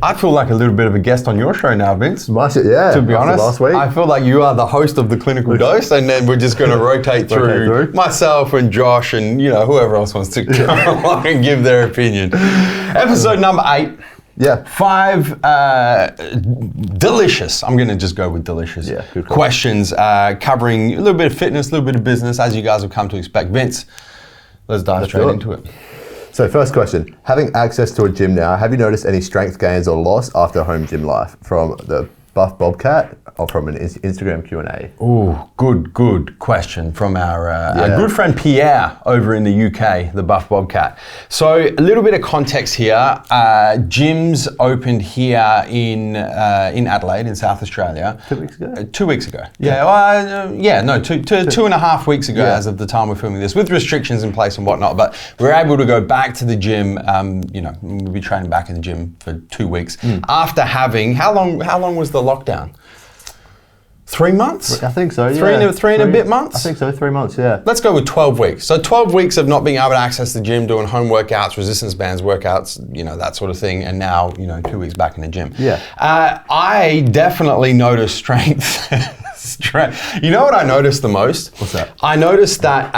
I feel like a little bit of a guest on your show now, Vince. Yeah. To be honest, last week. I feel like you are the host of the Clinical Dose, and then we're just going to rotate through myself and Josh and whoever else wants to come along and give their opinion. Episode number 8. Yeah. 5 delicious, I'm going to just go with delicious questions, covering a little bit of fitness, a little bit of business, as you guys have come to expect. Vince, let's dive straight into it. So first question, having access to a gym now, have you noticed any strength gains or loss after home gym life? From the Buff Bobcat or from an Instagram Q&A? Oh, good question from our good friend Pierre over in the UK, the Buff Bobcat. So a little bit of context here. Gyms opened here in Adelaide, in South Australia. 2 weeks ago? 2 weeks ago. Two and a half weeks ago as of the time we're filming this, with restrictions in place and whatnot. But we're able to go back to the gym. We'll be training back in the gym for 2 weeks after having, how long was the lockdown? 3 months? I think so, Three and a bit months? I think so, 3 months, yeah. Let's go with 12 weeks. So 12 weeks of not being able to access the gym, doing home workouts, resistance bands workouts, that sort of thing, and now, 2 weeks back in the gym. Yeah. I definitely noticed strength. You know what I noticed the most? What's that? I noticed that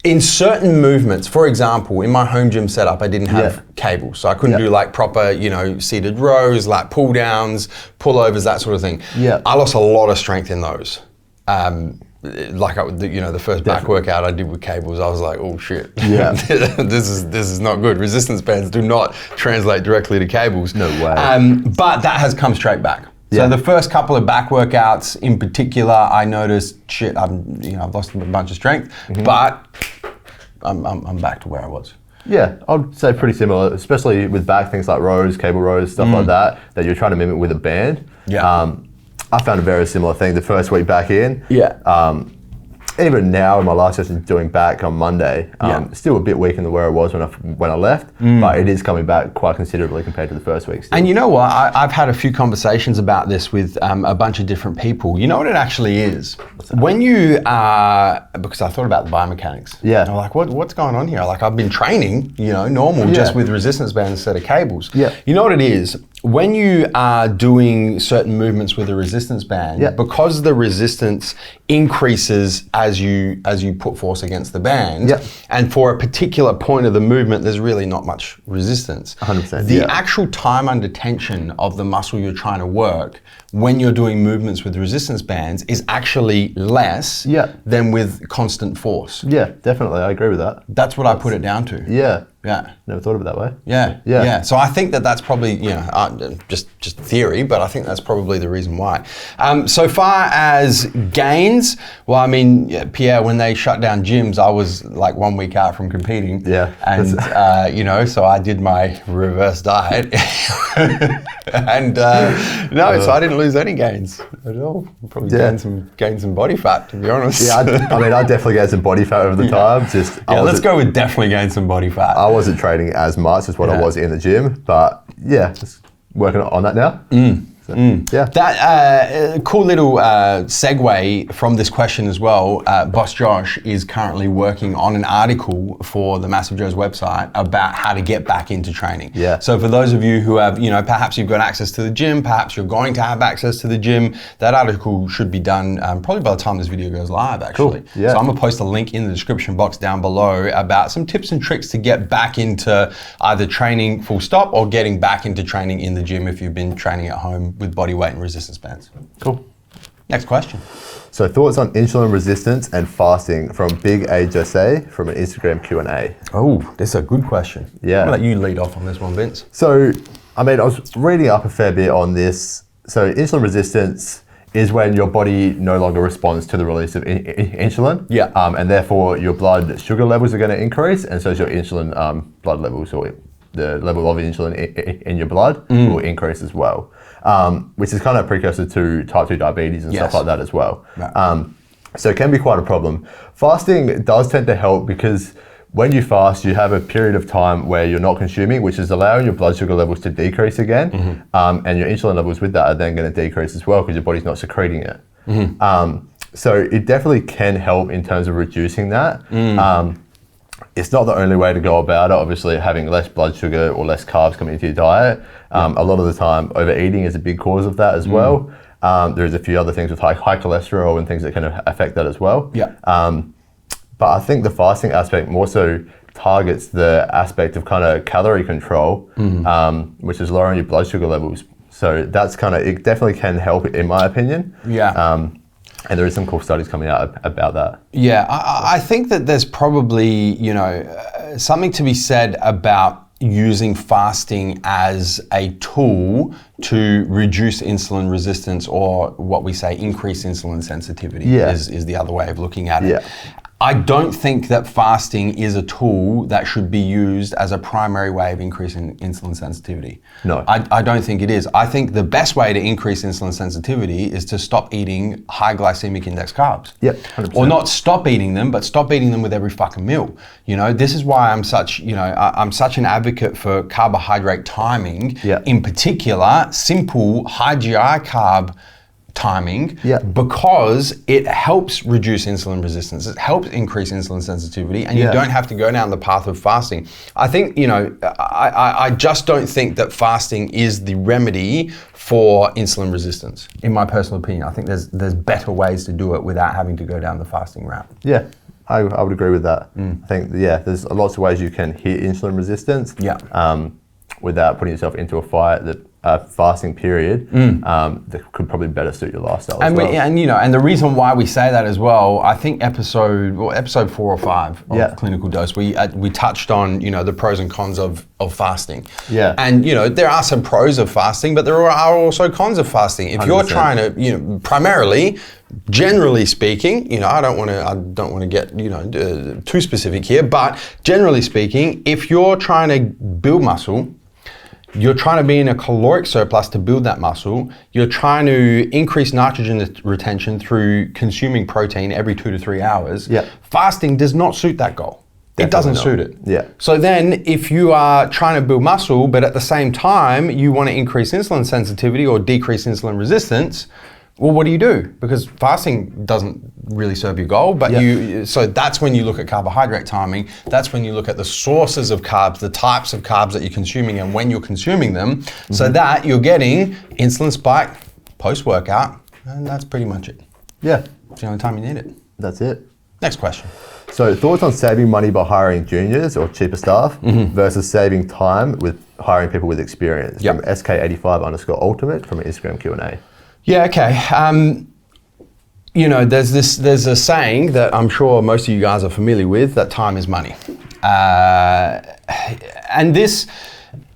in certain movements, for example, in my home gym setup, I didn't have cables. So I couldn't do like proper, seated rows, like pull downs, pullovers, that sort of thing. Yeah. I lost a lot of strength in those. The first back workout I did with cables, I was like, oh shit, this is not good. Resistance bands do not translate directly to cables. No way. But that has come straight back. So the first couple of back workouts in particular, I noticed, I've lost a bunch of strength, but I'm back to where I was. Yeah, I'd say pretty similar, especially with back things like rows, cable rows, stuff like that you're trying to mimic with a band. Yeah. I found a very similar thing the first week back in. Yeah. Even now in my last session doing back on Monday, still a bit weaker than where I was when I left, but it is coming back quite considerably compared to the first week still. And you know what, I've had a few conversations about this with a bunch of different people. You know what it actually is? When you because I thought about the biomechanics. Yeah. I'm like, what's going on here? Like, I've been training, normal, just with resistance bands instead of cables. Yeah. You know what it is? When you are doing certain movements with a resistance band, because the resistance increases as you put force against the band, and for a particular point of the movement, there's really not much resistance. 100%. The actual time under tension of the muscle you're trying to work when you're doing movements with resistance bands is actually less than with constant force. Yeah, definitely. I agree with that. That's what I put it down to. Yeah. Yeah. Never thought of it that way. Yeah. So I think that's probably, just theory, but I think that's probably the reason why. So far as gains, well, I mean, Pierre, when they shut down gyms, I was like 1 week out from competing. Yeah. And, so I did my reverse diet. And so I didn't lose any gains at all. Probably gained some body fat, to be honest. Yeah, I definitely gained some body fat over the time. Let's go with definitely gained some body fat. I wasn't training as much as what I was in the gym, but just working on that now. That cool little segue from this question as well. Boss Josh is currently working on an article for the MassiveJoes website about how to get back into training. Yeah. So for those of you who have, perhaps you've got access to the gym, perhaps you're going to have access to the gym, that article should be done probably by the time this video goes live, actually. Cool. Yeah. So I'm gonna post a link in the description box down below about some tips and tricks to get back into either training full stop or getting back into training in the gym if you've been training at home with body weight and resistance bands. Cool. Next question. So thoughts on insulin resistance and fasting from Big A Jose from an Instagram Q&A. Oh, that's a good question. Yeah. I'll let you lead off on this one, Vince. So, I was reading up a fair bit on this. So insulin resistance is when your body no longer responds to the release of insulin. Yeah. And therefore your blood sugar levels are going to increase, and so your insulin blood levels, or the level of insulin in your blood will increase as well. Which is kind of a precursor to type 2 diabetes and stuff like that as well. Right. So it can be quite a problem. Fasting does tend to help because when you fast, you have a period of time where you're not consuming, which is allowing your blood sugar levels to decrease again. And your insulin levels with that are then going to decrease as well because your body's not secreting it. So it definitely can help in terms of reducing that. it's not the only way to go about it. Obviously, having less blood sugar or less carbs coming into your diet. A lot of the time, overeating is a big cause of that as well. There's a few other things with high cholesterol and things that can affect that as well. But I think the fasting aspect more so targets the aspect of kind of calorie control, which is lowering your blood sugar levels. So that's it definitely can help in my opinion. And there is some cool studies coming out about that. Yeah, I think that there's probably, something to be said about using fasting as a tool to reduce insulin resistance, or what we say increase insulin sensitivity is the other way of looking at it. I don't think that fasting is a tool that should be used as a primary way of increasing insulin sensitivity. No. I don't think it is. I think the best way to increase insulin sensitivity is to stop eating high glycemic index carbs. 100%. Or not stop eating them, but stop eating them with every fucking meal. This is why I'm such an advocate for carbohydrate timing. In particular, simple high GI carb timing, because it helps reduce insulin resistance. It helps increase insulin sensitivity, and you don't have to go down the path of fasting. I think, I just don't think that fasting is the remedy for insulin resistance, in my personal opinion. I think there's better ways to do it without having to go down the fasting route. I would agree with that. I think, there's lots of ways you can hit insulin resistance without putting yourself into a fasting period that could probably better suit your lifestyle as well. And the reason why we say that as well, I think episode 4 or 5 of Clinical Dose, we touched on, the pros and cons of fasting. And, there are some pros of fasting, but there are also cons of fasting. If 100%. You're trying to, primarily, generally speaking, I don't want to get, too specific here, but generally speaking, if you're trying to build muscle, you're trying to be in a caloric surplus to build that muscle. You're trying to increase nitrogen retention through consuming protein every 2 to 3 hours. Fasting does not suit that goal. It doesn't suit it. So then if you are trying to build muscle, but at the same time, you want to increase insulin sensitivity or decrease insulin resistance, well, what do you do? Because fasting doesn't really serve your goal, but so that's when you look at carbohydrate timing. That's when you look at the sources of carbs, the types of carbs that you're consuming and when you're consuming them, so that you're getting insulin spike post-workout, and that's pretty much it. It's the only time you need it. That's it. Next question. So thoughts on saving money by hiring juniors or cheaper staff versus saving time with hiring people with experience? From SK85_ultimate from an Instagram Q&A. Okay. There's a saying that I'm sure most of you guys are familiar with, that time is money. And this,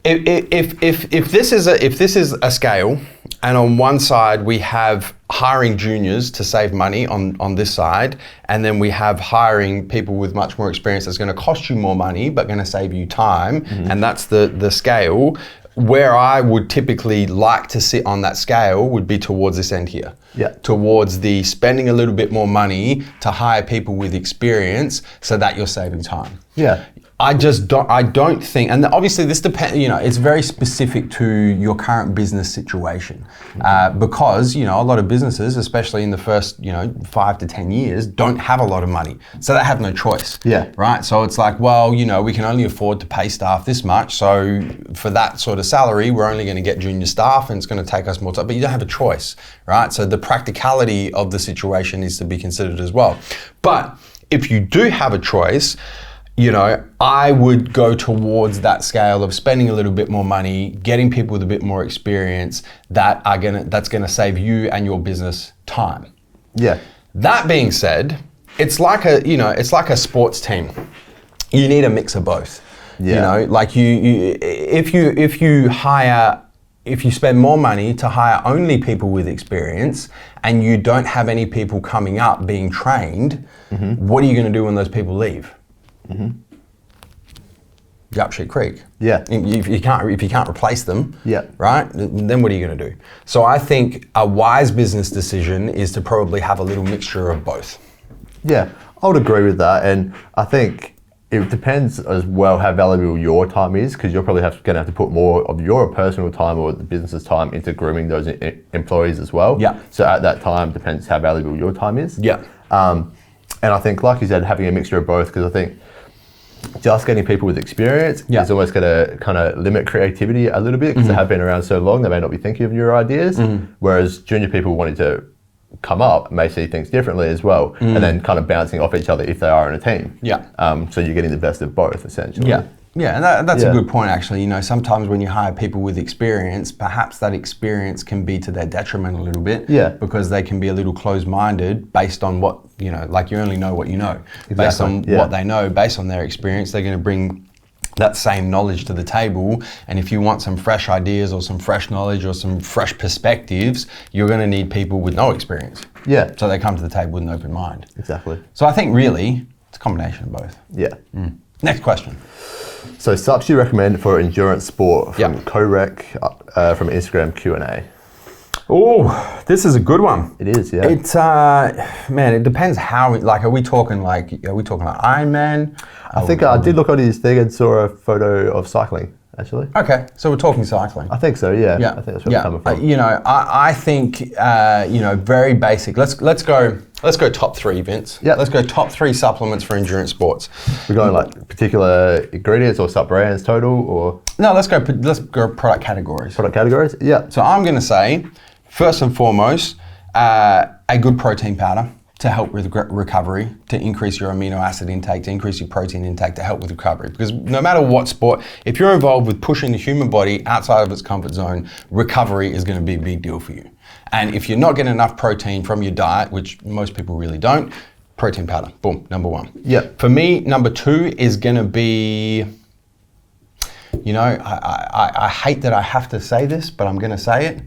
if this is a scale, and on one side we have hiring juniors to save money on this side, and then we have hiring people with much more experience that's going to cost you more money but going to save you time, and that's the scale. Where I would typically like to sit on that scale would be towards this end here. Towards the spending a little bit more money to hire people with experience so that you're saving time. I don't think, and obviously this depends, it's very specific to your current business situation. Because, a lot of businesses, especially in the first, 5 to 10 years, don't have a lot of money. So they have no choice. Right? So it's like, well, we can only afford to pay staff this much. So for that sort of salary, we're only going to get junior staff and it's going to take us more time, but you don't have a choice, right? So the practicality of the situation needs to be considered as well. But if you do have a choice, I would go towards that scale of spending a little bit more money, getting people with a bit more experience that's gonna save you and your business time. That being said, it's like a sports team. You need a mix of both. If you spend more money to hire only people with experience and you don't have any people coming up being trained, what are you gonna do when those people leave? Up shit creek. If you can't replace them, right? Then what are you going to do? So I think a wise business decision is to probably have a little mixture of both. I would agree with that, and I think it depends as well how valuable your time is, because you're probably going to have to put more of your personal time or the business's time into grooming those employees as well. So at that time depends how valuable your time is. And I think, like you said, having a mixture of both, because I think just getting people with experience is almost going to kind of limit creativity a little bit because they have been around so long, they may not be thinking of newer ideas. Whereas junior people wanting to come up may see things differently as well, and then kind of bouncing off each other if they are in a team. So you're getting the best of both, essentially. Yeah, and that's a good point, actually. You know, sometimes when you hire people with experience, perhaps that experience can be to their detriment a little bit. Because they can be a little closed-minded based on what, you know, like you only know what you know. Based on what they know, based on their experience, they're going to bring that same knowledge to the table. And if you want some fresh ideas or some fresh knowledge or some fresh perspectives, you're going to need people with no experience. So they come to the table with an open mind. So I think really, it's a combination of both. Next question. So supps you recommend for endurance sport from Corec from Instagram Q&A. Oh, this is a good one. It is, yeah. It's man, it depends how. Like, are we talking like Ironman? I think I did look on his thing and saw a photo of cycling, actually. Okay, so we're talking cycling. I think so, yeah. I think that's where we're coming from. You know, I think you know, very basic. Let's go top three, Vince. Let's go top three supplements for endurance sports. We're going like particular ingredients or sub brands total, or no? Let's go product categories. Product categories, yeah. So I'm going to say, first and foremost, a good protein powder to help with recovery, to increase your amino acid intake, to increase your protein intake, to help with recovery. Because no matter what sport, if you're involved with pushing the human body outside of its comfort zone, recovery is going to be a big deal for you. And if you're not getting enough protein from your diet, which most people really don't, protein powder, boom, number one. For me, number two is going to be, you know, I hate that I have to say this, but I'm going to say it,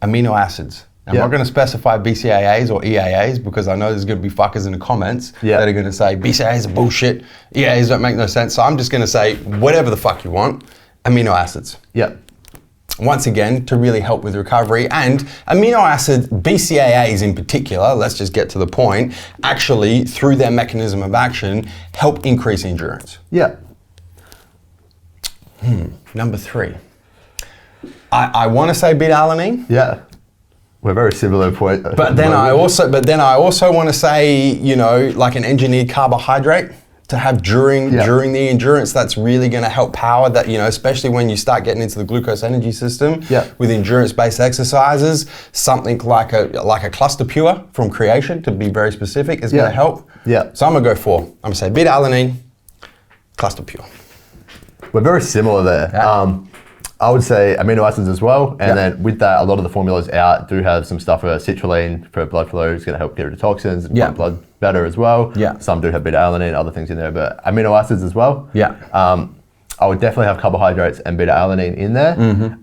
amino acids. I'm not going to specify BCAAs or EAAs because I know there's going to be fuckers in the comments that are going to say BCAAs are bullshit, EAAs don't make no sense. So I'm just going to say whatever the fuck you want, amino acids. Once again, to really help with recovery, and amino acids, BCAAs in particular, let's just get to the point, actually through their mechanism of action, help increase endurance. Number three. I want to say beta-alanine. We're very similar point. But then I also want to say, you know, like an engineered carbohydrate to have during the endurance, that's really going to help power that, you know, especially when you start getting into the glucose energy system with endurance-based exercises, something like a cluster pure from Creation, to be very specific, is going to help. So I'm going to go for, I'm going to say beta-alanine, cluster pure. We're very similar there. I would say amino acids as well, and then with that, a lot of the formulas out do have some stuff for citrulline for blood flow. It's going to help get rid of toxins, and blood better as well. Some do have beta-alanine, other things in there, but amino acids as well. I would definitely have carbohydrates and beta-alanine in there.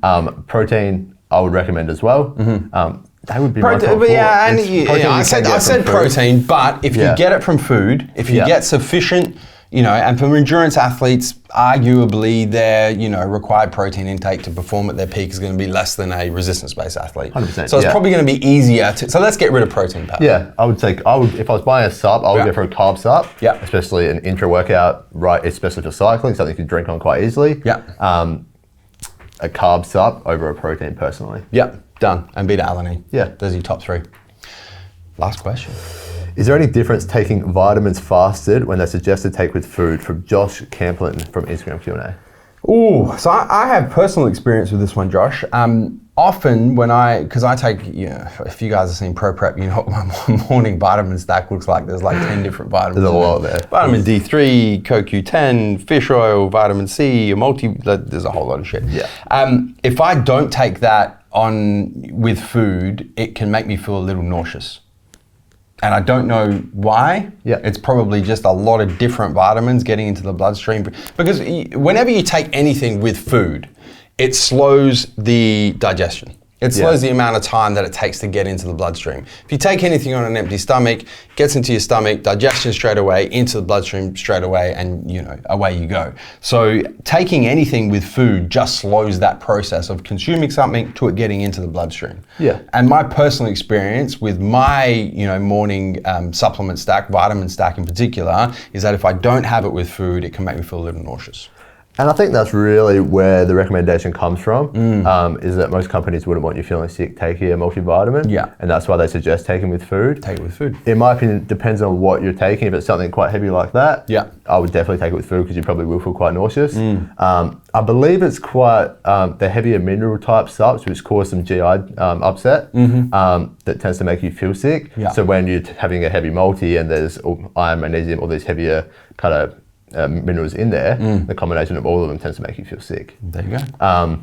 Protein, I would recommend as well. That would be my top four. I said protein, but if you get it from food, if you get sufficient, you know, and for endurance athletes, arguably their, you know, required protein intake to perform at their peak is going to be less than a resistance-based athlete. 100%. So it's probably going to be easier to. So let's get rid of protein powder. I would if I was buying a sup, I would go for a carb sup. Especially an intra-workout, right? Especially for cycling, something you can drink on quite easily. A carb sup over a protein, personally. Done. And beta-alanine. Those are your top three. Last question. Is there any difference taking vitamins fasted when they're suggested to take with food? From Josh Camplin from Instagram Q&A. Ooh, so I have personal experience with this one, Josh. Often because I take, you know, if you guys have seen Pro Prep, you know what my morning vitamin stack looks like. There's like 10 different vitamins. There's a lot there. Vitamin D3, CoQ10, fish oil, vitamin C, there's a whole lot of shit. If I don't take that on with food, it can make me feel a little nauseous. And I don't know why. It's probably just a lot of different vitamins getting into the bloodstream. Because whenever you take anything with food, it slows the digestion. It slows the amount of time that it takes to get into the bloodstream. If you take anything on an empty stomach, gets into your stomach, digestion straight away, into the bloodstream straight away, and you know, away you go. So taking anything with food just slows that process of consuming something to it getting into the bloodstream. And my personal experience with my, you know, morning supplement stack, vitamin stack in particular, is that if I don't have it with food, it can make me feel a little nauseous. And I think that's really where the recommendation comes from, is that most companies wouldn't want you feeling sick taking a multivitamin. Yeah. And that's why they suggest taking with food. Take it with food. In my opinion, it depends on what you're taking. If it's something quite heavy like that, yeah, I would definitely take it with food because you probably will feel quite nauseous. I believe it's quite the heavier mineral type supps, which cause some GI upset, that tends to make you feel sick. Yeah. So when you're having a heavy multi and there's iron, magnesium, all these heavier kind of minerals in there, the combination of all of them tends to make you feel sick. There you go.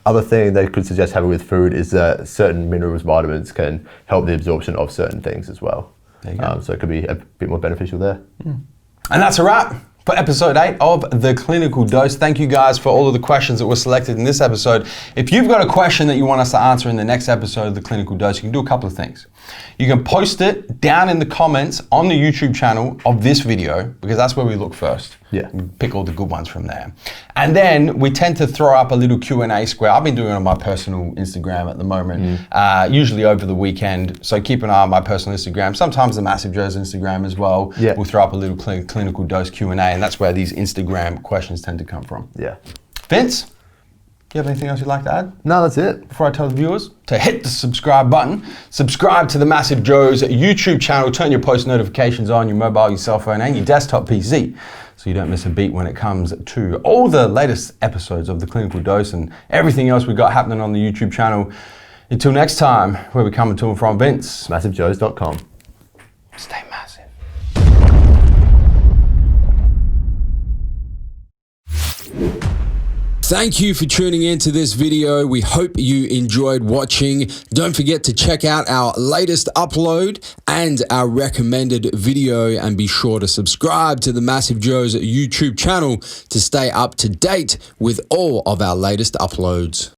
Other thing they could suggest having with food is that certain minerals, vitamins can help the absorption of certain things as well. There you go. So it could be a bit more beneficial there. And that's a wrap for episode 8 of The Clinical Dose. Thank you guys for all of the questions that were selected in this episode. If you've got a question that you want us to answer in the next episode of The Clinical Dose, you can do a couple of things. You can post it down in the comments on the YouTube channel of this video, because that's where we look first. Yeah. We pick all the good ones from there. And then we tend to throw up a little Q&A square. I've been doing it on my personal Instagram at the moment, usually over the weekend. So keep an eye on my personal Instagram. Sometimes the MassiveJoes Instagram as well. Yeah. We'll throw up a little clinical dose Q&A, and that's where these Instagram questions tend to come from. Yeah. Vince, do you have anything else you'd like to add? No, that's it. Before I tell the viewers to hit the subscribe button, subscribe to the MassiveJoes YouTube channel, turn your post notifications on your mobile, your cell phone, and your desktop PC, so you don't miss a beat when it comes to all the latest episodes of The Clinical Dose and everything else we got happening on the YouTube channel. Until next time, where we coming to and from, Vince. MassiveJoes.com. Stay massive. Thank you for tuning into this video. We hope you enjoyed watching. Don't forget to check out our latest upload and our recommended video, and be sure to subscribe to the MassiveJoes YouTube channel to stay up to date with all of our latest uploads.